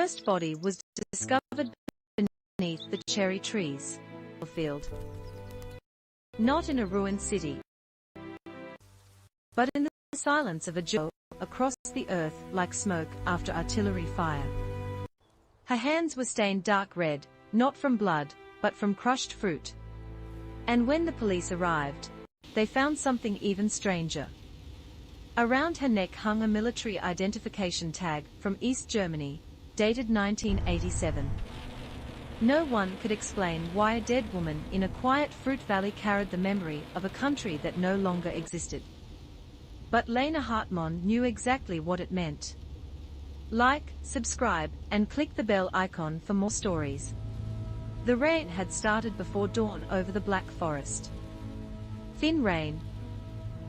first body was discovered beneath the cherry trees. Field. Not in a ruined city, but in the silence of a jungle across the earth like smoke after artillery fire. Her hands were stained dark red, not from blood, but from crushed fruit. And when the police arrived, they found something even stranger. Around her neck hung a military identification tag from East Germany, dated 1987. No one could explain why a dead woman in a quiet fruit valley carried the memory of a country that no longer existed. But Lena Hartmann knew exactly what it meant. Like, subscribe, and click the bell icon for more stories. The rain had started before dawn over the Black Forest. Thin rain.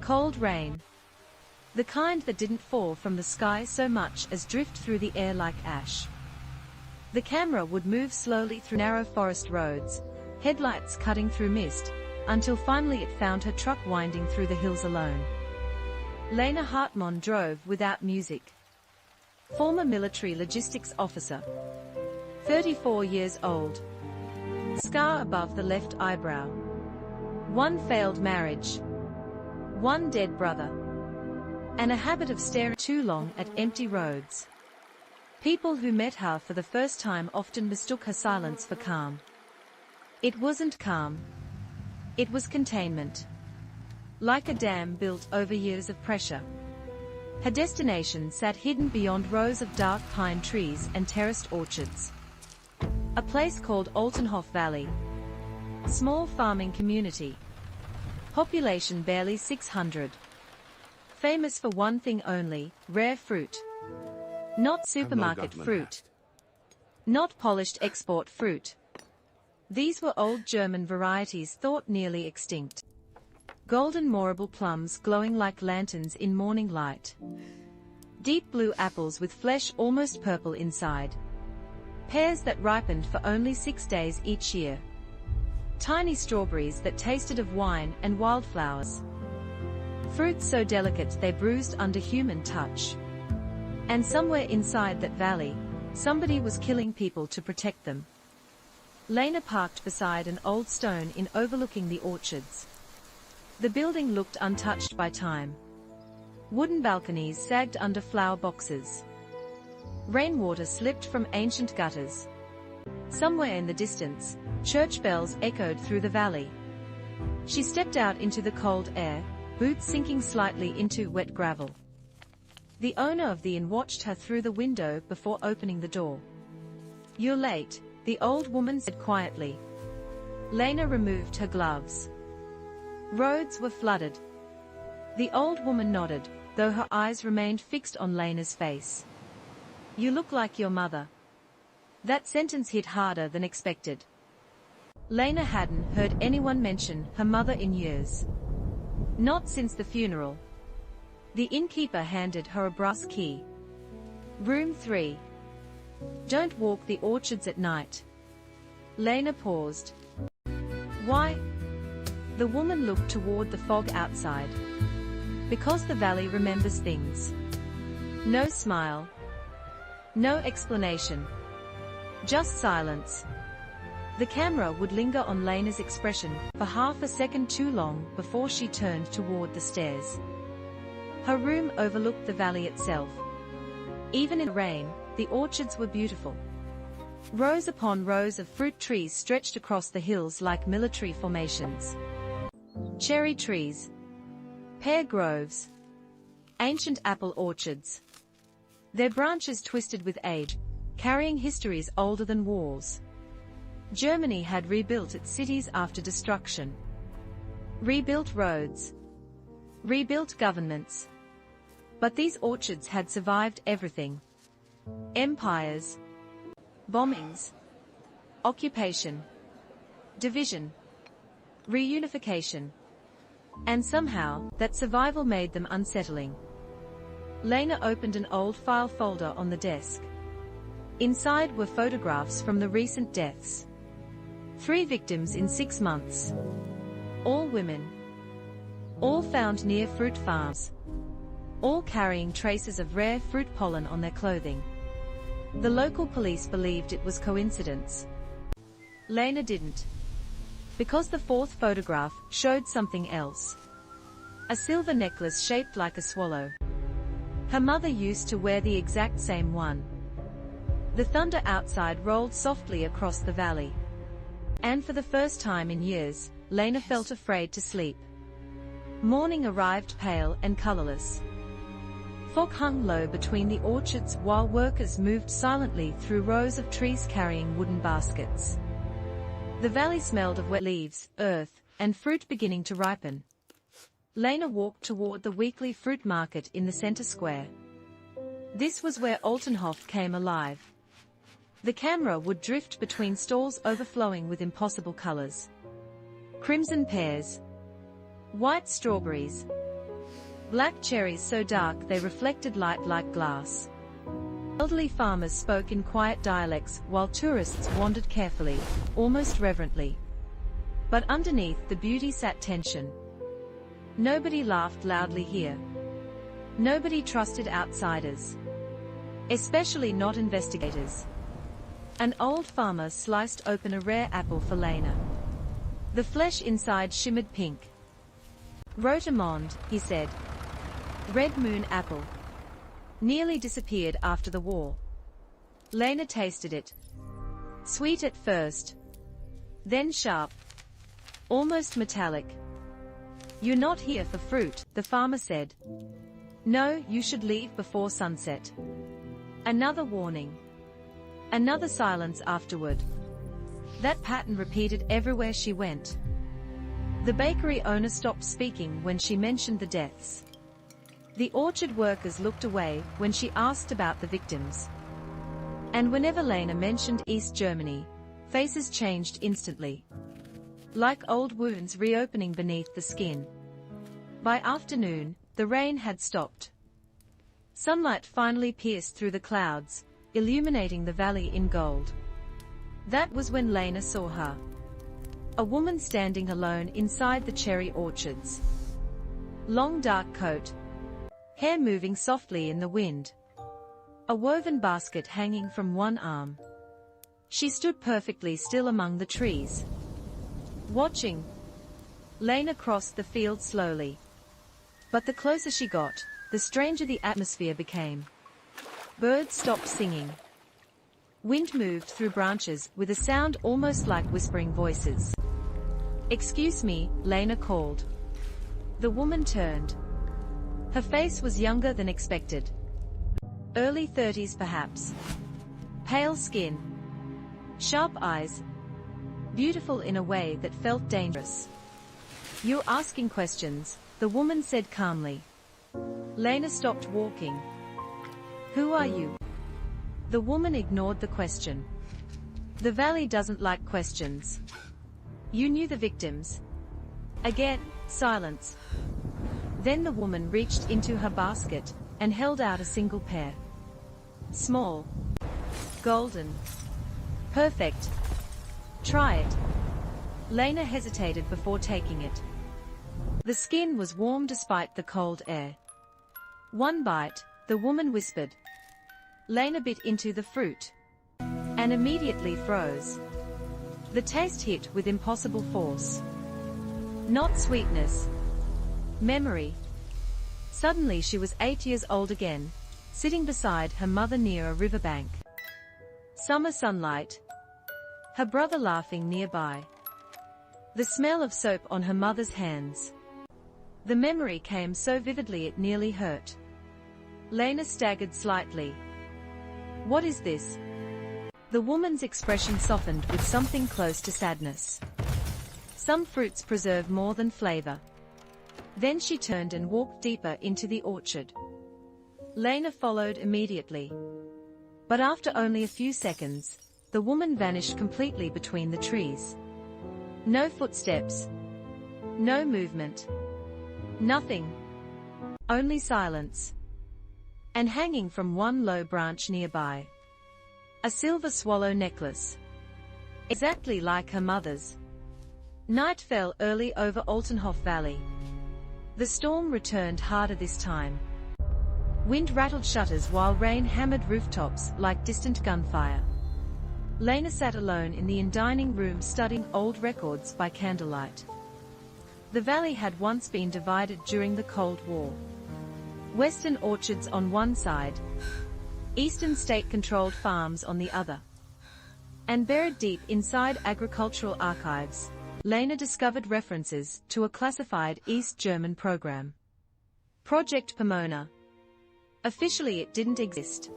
Cold rain. The kind that didn't fall from the sky so much as drift through the air like ash. The camera would move slowly through narrow forest roads, headlights cutting through mist, until finally it found her truck winding through the hills alone. Lena Hartmann drove without music. Former military logistics officer. 34 years old. Scar above the left eyebrow. One failed marriage. One dead brother. And a habit of staring too long at empty roads. People who met her for the first time often mistook her silence for calm. It wasn't calm. It was containment. Like a dam built over years of pressure. Her destination sat hidden beyond rows of dark pine trees and terraced orchards. A place called Altenhof Valley. Small farming community. Population barely 600. Famous for one thing only, rare fruit. Not supermarket fruit. Not polished export fruit. These were old German varieties thought nearly extinct. Golden mourable plums glowing like lanterns in morning light. Deep blue apples with flesh almost purple inside. Pears that ripened for only 6 days each year. Tiny strawberries that tasted of wine and wildflowers. Fruits so delicate they bruised under human touch. And somewhere inside that valley, somebody was killing people to protect them. Lena parked beside an old stone inn overlooking the orchards. The building looked untouched by time. Wooden balconies sagged under flower boxes. Rainwater slipped from ancient gutters. Somewhere in the distance, church bells echoed through the valley. She stepped out into the cold air, boots sinking slightly into wet gravel. The owner of the inn watched her through the window before opening the door. "You're late," the old woman said quietly. Lena removed her gloves. Roads were flooded. The old woman nodded, though her eyes remained fixed on Lena's face. "You look like your mother." That sentence hit harder than expected. Lena hadn't heard anyone mention her mother in years. Not since the funeral. The innkeeper handed her a brass key. "Room 3. Don't walk the orchards at night." Lena paused. "Why?" The woman looked toward the fog outside. "Because the valley remembers things." No smile. No explanation. Just silence. The camera would linger on Lena's expression for half a second too long before she turned toward the stairs. Her room overlooked the valley itself. Even in the rain, the orchards were beautiful. Rows upon rows of fruit trees stretched across the hills like military formations. Cherry trees. Pear groves. Ancient apple orchards. Their branches twisted with age, carrying histories older than walls. Germany had rebuilt its cities after destruction. Rebuilt roads. Rebuilt governments. But these orchards had survived everything. Empires. Bombings. Occupation. Division. Reunification. And somehow, that survival made them unsettling. Lena opened an old file folder on the desk. Inside were photographs from the recent deaths. 3 victims in 6 months. All women. All found near fruit farms. All carrying traces of rare fruit pollen on their clothing. The local police believed it was coincidence. Lena didn't. Because the fourth photograph showed something else. A silver necklace shaped like a swallow. Her mother used to wear the exact same one. The thunder outside rolled softly across the valley. And for the first time in years, Lena felt afraid to sleep. Morning arrived pale and colorless. Fog hung low between the orchards while workers moved silently through rows of trees carrying wooden baskets. The valley smelled of wet leaves, earth, and fruit beginning to ripen. Lena walked toward the weekly fruit market in the center square. This was where Altenhof came alive. The camera would drift between stalls overflowing with impossible colors. Crimson pears, white strawberries, black cherries so dark they reflected light like glass. Elderly farmers spoke in quiet dialects while tourists wandered carefully, almost reverently. But underneath the beauty sat tension. Nobody laughed loudly here. Nobody trusted outsiders. Especially not investigators. An old farmer sliced open a rare apple for Lena. The flesh inside shimmered pink. Rotemond, he said. Red moon apple. Nearly disappeared after the war. Lena tasted it. Sweet at first. Then sharp. Almost metallic. You're not here for fruit, the farmer said. No, you should leave before sunset. Another warning. Another silence afterward. That pattern repeated everywhere she went. The bakery owner stopped speaking when she mentioned the deaths. The orchard workers looked away when she asked about the victims. And whenever Lena mentioned East Germany, faces changed instantly. Like old wounds reopening beneath the skin. By afternoon, the rain had stopped. Sunlight finally pierced through the clouds, illuminating the valley in gold. That was when Lena saw her. A woman standing alone inside the cherry orchards. Long dark coat. Hair moving softly in the wind. A woven basket hanging from one arm. She stood perfectly still among the trees. Watching. Lena crossed the field slowly. But the closer she got, the stranger the atmosphere became. Birds stopped singing. Wind moved through branches with a sound almost like whispering voices. Excuse me, Lena called. The woman turned. Her face was younger than expected. Early 30s perhaps. Pale skin. Sharp eyes. Beautiful in a way that felt dangerous. You're asking questions, the woman said calmly. Lena stopped walking. Who are you? The woman ignored the question. The valley doesn't like questions. You knew the victims. Again, silence. Then the woman reached into her basket and held out a single pear. Small. Golden. Perfect. Try it. Lena hesitated before taking it. The skin was warm despite the cold air. One bite, the woman whispered. Lena bit into the fruit. And immediately froze. The taste hit with impossible force. Not sweetness. Memory. Suddenly she was 8 years old again, sitting beside her mother near a riverbank. Summer sunlight. Her brother laughing nearby. The smell of soap on her mother's hands. The memory came so vividly it nearly hurt. Lena staggered slightly. What is this? The woman's expression softened with something close to sadness. Some fruits preserve more than flavor. Then she turned and walked deeper into the orchard. Lena followed immediately. But after only a few seconds, the woman vanished completely between the trees. No footsteps. No movement. Nothing. Only silence. And hanging from one low branch nearby, a silver swallow necklace. Exactly like her mother's. Night fell early over Altenhof Valley. The storm returned harder this time. Wind rattled shutters while rain hammered rooftops like distant gunfire. Lena sat alone in the dining room studying old records by candlelight. The valley had once been divided during the Cold War. Western orchards on one side, eastern state-controlled farms on the other. And buried deep inside agricultural archives, Lena discovered references to a classified East German program. Project Pomona. Officially it didn't exist.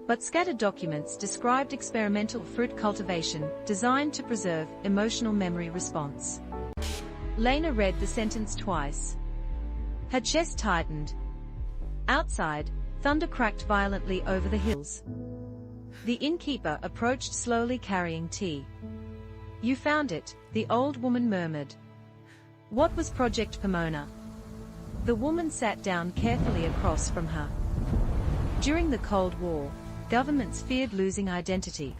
But scattered documents described experimental fruit cultivation designed to preserve emotional memory response. Lena read the sentence twice. Her chest tightened. Outside, thunder cracked violently over the hills. The innkeeper approached slowly carrying tea. "You found it," the old woman murmured. "What was Project Pomona?" The woman sat down carefully across from her. During the Cold War, governments feared losing identity,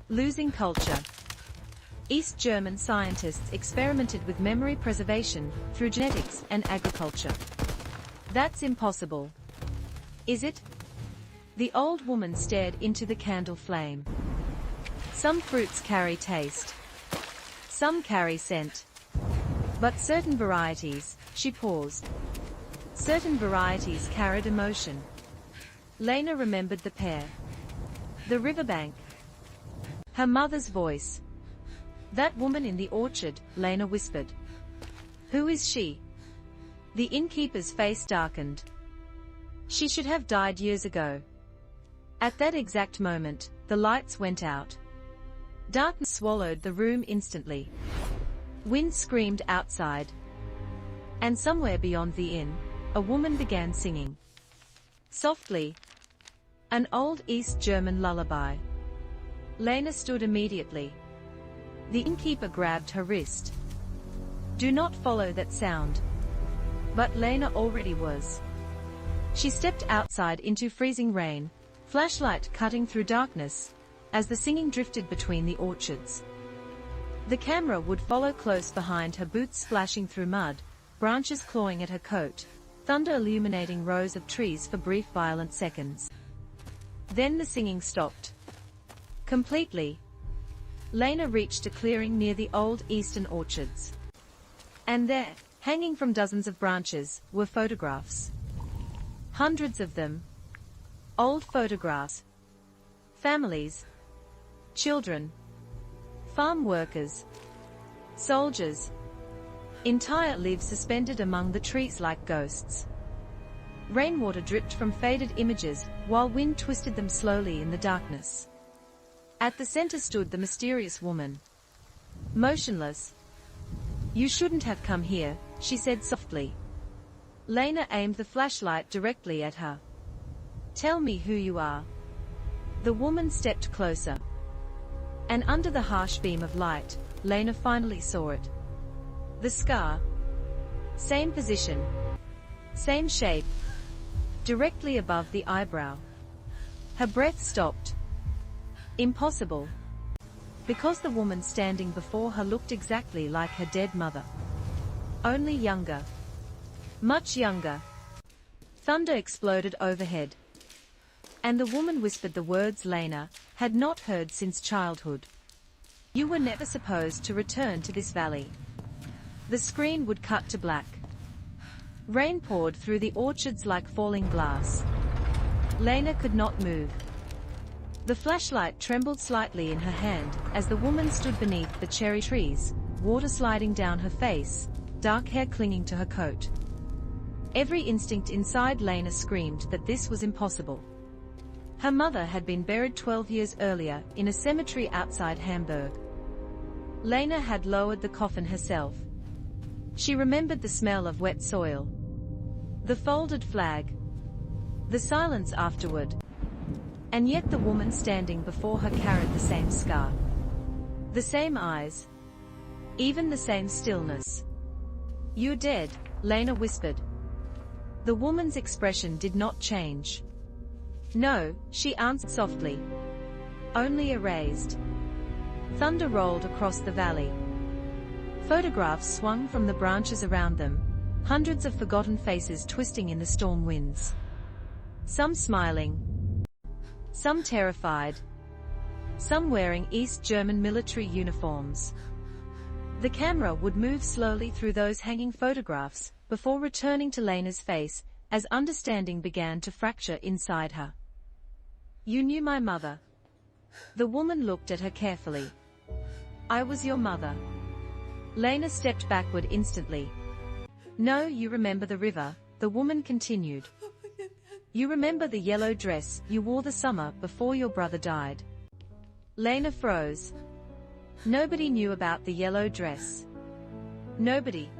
losing culture. East German scientists experimented with memory preservation through genetics and agriculture. "That's impossible." "Is it?" The old woman stared into the candle flame. "Some fruits carry taste. Some carry scent. But certain varieties," she paused. "Certain varieties carried emotion." Lena remembered the pear. The riverbank. Her mother's voice. "That woman in the orchard," Lena whispered. "Who is she?" The innkeeper's face darkened. "She should have died years ago." At that exact moment, the lights went out. Darkness swallowed the room instantly. Wind screamed outside. And somewhere beyond the inn, a woman began singing. Softly. An old East German lullaby. Lena stood immediately. The innkeeper grabbed her wrist. "Do not follow that sound." But Lena already was. She stepped outside into freezing rain, flashlight cutting through darkness, as the singing drifted between the orchards. The camera would follow close behind her, boots splashing through mud, branches clawing at her coat, thunder illuminating rows of trees for brief violent seconds. Then the singing stopped. Completely. Lena reached a clearing near the old eastern orchards. And there, hanging from dozens of branches, were photographs. Hundreds of them. Old photographs. Families. Children. Farm workers. Soldiers. Entire lives suspended among the trees like ghosts. Rainwater dripped from faded images, while wind twisted them slowly in the darkness. At the center stood the mysterious woman. Motionless. "You shouldn't have come here," she said softly. Lena aimed the flashlight directly at her. "Tell me who you are." The woman stepped closer. And under the harsh beam of light, Lena finally saw it. The scar. Same position. Same shape. Directly above the eyebrow. Her breath stopped. Impossible. Because the woman standing before her looked exactly like her dead mother. Only younger. Much younger. Thunder exploded overhead. And the woman whispered the words Lena had not heard since childhood. "You were never supposed to return to this valley." The screen would cut to black. Rain poured through the orchards like falling glass. Lena could not move. The flashlight trembled slightly in her hand as the woman stood beneath the cherry trees, water sliding down her face, dark hair clinging to her coat. Every instinct inside Lena screamed that this was impossible. Her mother had been buried 12 years earlier in a cemetery outside Hamburg. Lena had lowered the coffin herself. She remembered the smell of wet soil, the folded flag, the silence afterward. And yet the woman standing before her carried the same scar, the same eyes, even the same stillness. "You're dead," Lena whispered. The woman's expression did not change. "No," she answered softly. "Only erased." Thunder rolled across the valley. Photographs swung from the branches around them, hundreds of forgotten faces twisting in the storm winds. Some smiling, some terrified, some wearing East German military uniforms. The camera would move slowly through those hanging photographs, before returning to Lena's face, as understanding began to fracture inside her. "You knew my mother." The woman looked at her carefully. "I was your mother." Lena stepped backward instantly. "No, you remember the river," the woman continued. "You remember the yellow dress you wore the summer before your brother died." Lena froze. Nobody knew about the yellow dress. Nobody.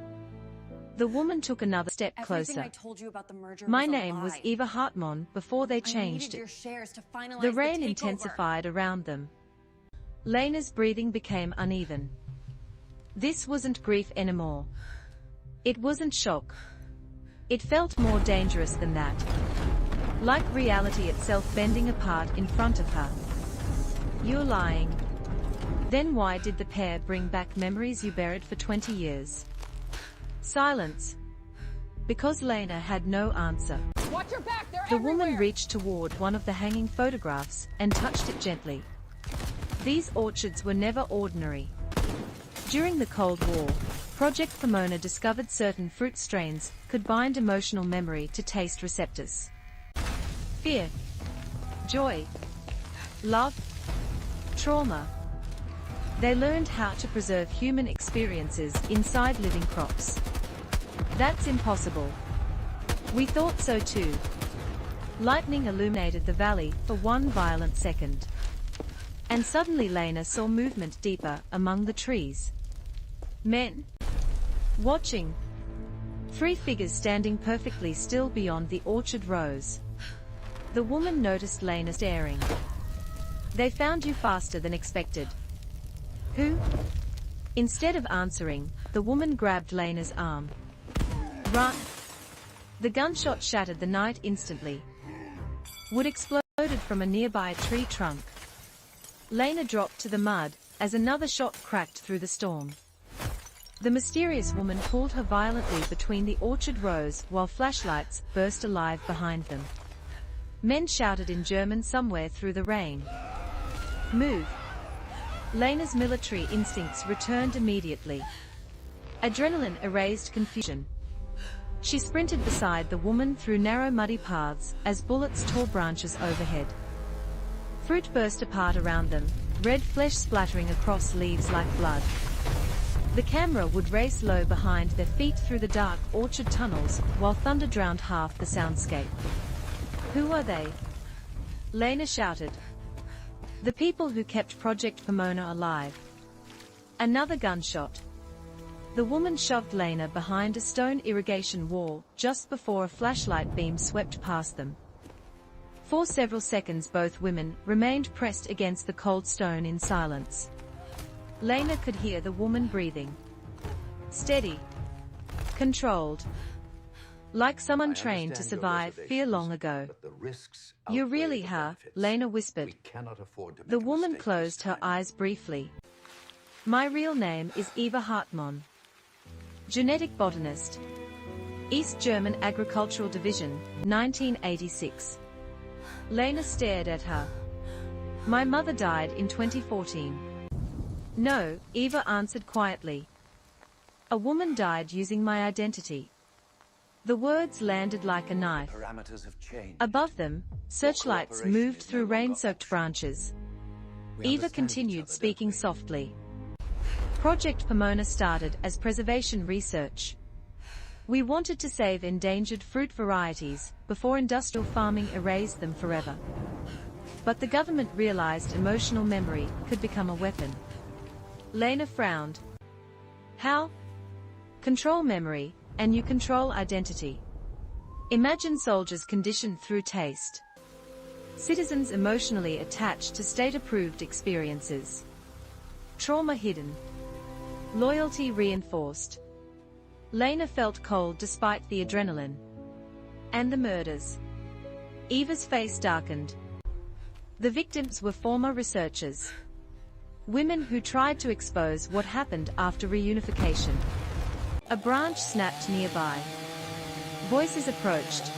The woman took another step closer. I told you about the merger "My was a name was lie. Eva Hartmann before they changed I needed your it." shares to finalize The rain takeover. intensified around them. Lena's breathing became uneven. This wasn't grief anymore. It wasn't shock. It felt more dangerous than that. Like reality itself bending apart in front of her. "You're lying." Then why did the pair bring back memories you buried for 20 years? Silence. Because Lena had no answer. Watch your back, they're The everywhere. woman reached toward one of the hanging photographs and touched it gently. These orchards were never ordinary. During the Cold War, Project Pomona discovered certain fruit strains could bind emotional memory to taste receptors. Fear, joy, love, trauma. They learned how to preserve human experiences inside living crops. That's impossible. We thought so too. Lightning illuminated the valley for one violent second. And suddenly Lena saw movement deeper among the trees. Men. Watching. 3 figures standing perfectly still beyond the orchard rows. The woman noticed Lena staring. "They found you faster than expected." "Who?" Instead of answering, the woman grabbed Lena's arm. "Run!" The gunshot shattered the night instantly. Wood exploded from a nearby tree trunk. Lena dropped to the mud, as another shot cracked through the storm. The mysterious woman pulled her violently between the orchard rows while flashlights burst alive behind them. Men shouted in German somewhere through the rain. "Move!" Lena's military instincts returned immediately. Adrenaline erased confusion. She sprinted beside the woman through narrow muddy paths as bullets tore branches overhead. Fruit burst apart around them, red flesh splattering across leaves like blood. The camera would race low behind their feet through the dark orchard tunnels while thunder drowned half the soundscape. "Who are they?" Lena shouted. "The people who kept Project Pomona alive." Another gunshot. The woman shoved Lena behind a stone irrigation wall just before a flashlight beam swept past them. For several seconds both women remained pressed against the cold stone in silence. Lena could hear the woman breathing. Steady. Controlled. Like someone trained to survive fear long ago. "You're really her," Lena whispered. The woman closed her eyes briefly. "My real name is Eva Hartmann. Genetic botanist. East German Agricultural Division, 1986. Lena stared at her. "My mother died in 2014. "No," Eva answered quietly. "A woman died using my identity." The words landed like a knife. Parameters have changed. Above them, searchlights moved through rain-soaked branches. Eva continued speaking softly. Project Pomona started as preservation research. We wanted to save endangered fruit varieties before industrial farming erased them forever. But the government realized emotional memory could become a weapon. Lena frowned. "How?" "Control memory, and you control identity. Imagine soldiers conditioned through taste. Citizens emotionally attached to state-approved experiences. Trauma hidden. Loyalty reinforced." Lena felt cold despite the adrenaline. "And the murders?" Eva's face darkened. The victims were former researchers. Women who tried to expose what happened after reunification. A branch snapped nearby. Voices approached.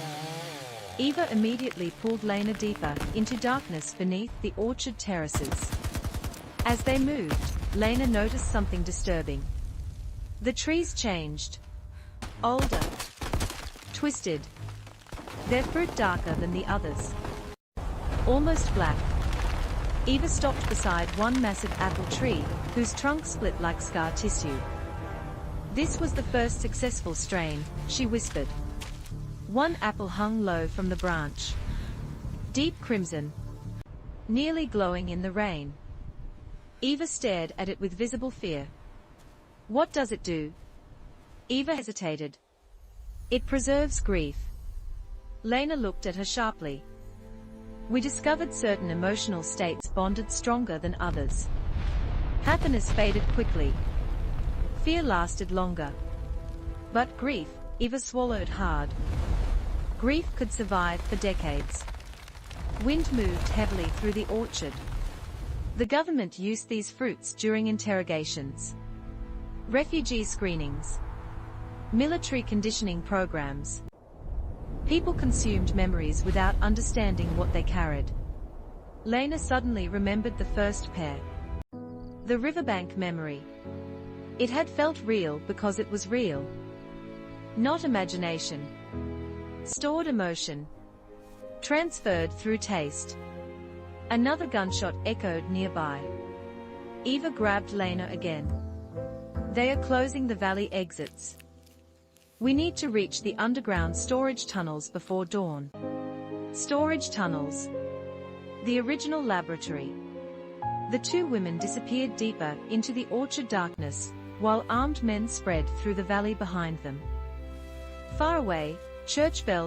Eva immediately pulled Lena deeper into darkness beneath the orchard terraces. As they moved, Lena noticed something disturbing. The trees changed. Older. Twisted. Their fruit darker than the others. Almost black. Eva stopped beside one massive apple tree, whose trunk split like scar tissue. This was the first successful strain, she whispered. One apple hung low from the branch. Deep crimson. Nearly glowing in the rain. Eva stared at it with visible fear. What does it do? Eva hesitated. It preserves grief. Lena looked at her sharply. We discovered certain emotional states bonded stronger than others. Happiness faded quickly. Fear lasted longer. But grief, Eva swallowed hard. Grief could survive for decades. Wind moved heavily through the orchard. The government used these fruits during interrogations, refugee screenings, military conditioning programs. People consumed memories without understanding what they carried. Lena suddenly remembered the first pair. The riverbank memory. It had felt real because it was real. Not imagination. Stored emotion. Transferred through taste. Another gunshot echoed nearby. Eva grabbed Lena again. They are closing the valley exits. We need to reach the underground storage tunnels before dawn. Storage tunnels. The original laboratory. The two women disappeared deeper into the orchard darkness, while armed men spread through the valley behind them. Far away, church bells